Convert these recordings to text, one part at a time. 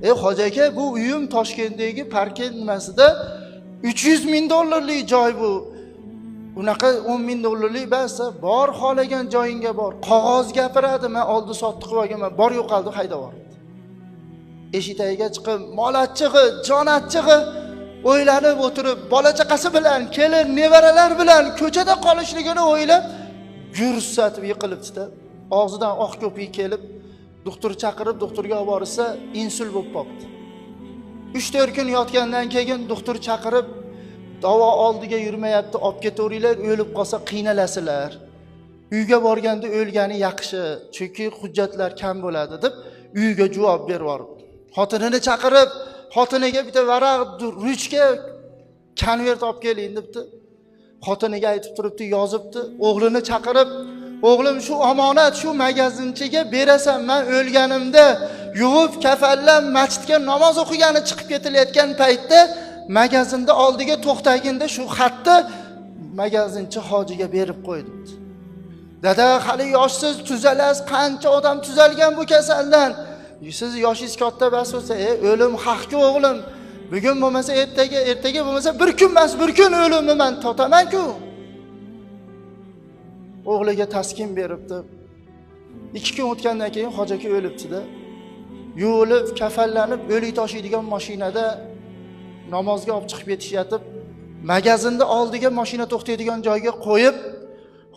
Hoji aka, bu uyim Toshkentdagi parkent nimasida $300,000 joy bu. Unaqa $10,000 emas, bor xohlagan joyingga bor. Qog'oz gapiradi, men oldi sotdi qilib olganman, bor yo'qoldi haydab yubordi. Eshik tagiga chiqib, mol achchig'i, jon achchig'i o'ylanib o'tirib, bola chaqasi bilan, kelin, nevaralar bilan ko'chada qolishligini o'ylab, gursatib yiqilibdi-da. Og'zidan oq ko'pik kelib, doktor chaqirib, doktorga olib borsa, insult bo'lib qoldi. 3-4 kun yotgandan keyin doktor chaqirib, davo oldiga yurmayapti, olib ketaveringlar, o'lib qolsa qiynalasizlar. Uyga borganda o'lgani yaxshi, chunki hujjatlar kam bo'ladi deb uyga javob berib yuboribdi. Xotinini chaqirib, xotiniga bitta varaq, ruchka, konvert olib keling debdi. Xotiniga aytib turibdi, yozibdi. O'g'lini chaqirib, o'g'lim shu omonat shu magazinchiga berasan, men o'lganimda yuvib kafanlab masjidga namoz o'qigani chiqib ketilayotgan paytda magazinda oldiga to'xtaginda shu xatni magazinchi hojiga berib qo'ydi. Dada, hali yoshsiz, tuzalasiz, qancha odam tuzalgan bu kasaldan. Siz yoshingiz katta bas bo'lsa, o'lim haqki o'g'lim. Bugun bo'lmasa ertaga bo'lmasa bir kun emas, bir kun o'limni men totaman-ku. O'g'liga taskin beribdi. 2 kun o'tgandan keyin hoji aka o'libdi-da. Yuvilib, kafanlanib, o'lik tashiydigan mashinada namozga olib chiqib ketishyapti. Magazinda oldiga mashina to'xtaydigan joyga qo'yib,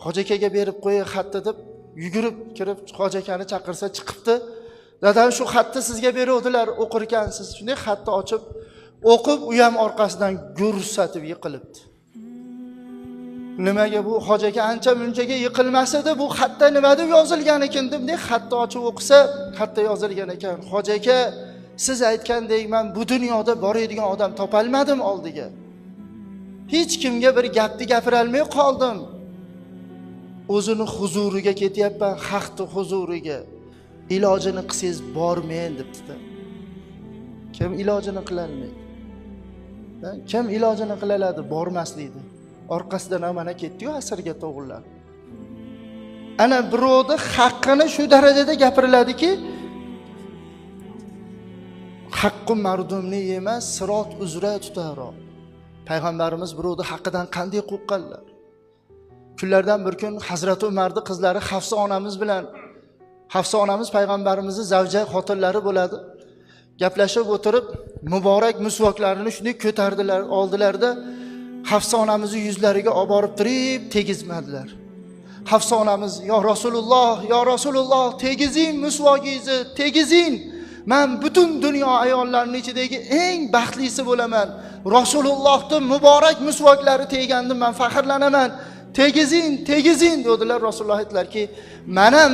hoji akaga berib qo'y xatni deb yugurib kirib hoji akani chaqirsa chiqibdi. Dadam shu xatni sizga beruvdilar, o'qir ekansiz. Shunday xatni ochib, o'qib, u ham orqasidan gursatib yiqilibdi. Nimaga bu hoji aka ancha munchaga yiqilmas edi, bu xatda nima deb yozilgan ekan deb, xatni ochib o'qisa, xatda yozilgan ekan. Hoji aka, siz aytgandek men bu dunyoda boradigan odam topolmadim oldiga. Hech kimga bir gapni gapira olmay qoldim. O'zini huzuriga ketyapman, haqni huzuriga. Ilojini qilsangiz bormen debdi-da. Kim ilojini qila olmaydi? Kim ilojini qila oladi? Bormaslikdi. Orqasidan mana ketdi-yu asrga to'g'rilar. Ana birovning haqqini shu darajada gapiriladiki, haqqi mardumni emas, sirot uzra tutaro. Payg'ambarimiz birovning haqqidan qanday qo'rqqanlar? Kunlardan bir kun Hazrat Umarning qizlari Hafsa onamiz bilan Hafsa onamiz payg'ambarimizning zavja xotinlari bo'ladi. Gaplashib o'tirib, muborak musvoklarini shunday ko'tardilar, oldilarda Hafsa onamizning yuzlariga olib borib turib tegizmadilar. Hafsa onamiz, "Ya Rasululloh, tegizing musvogingizni, tegizing. Men butun dunyo ayollarining ichidagi eng baxtlisi bo'laman. Rasulullohning muborak musvoklari tegandim, men faxrlanaman. Tegizing, tegizing" dedilar. Rasululloh aytdilarki, "Men ham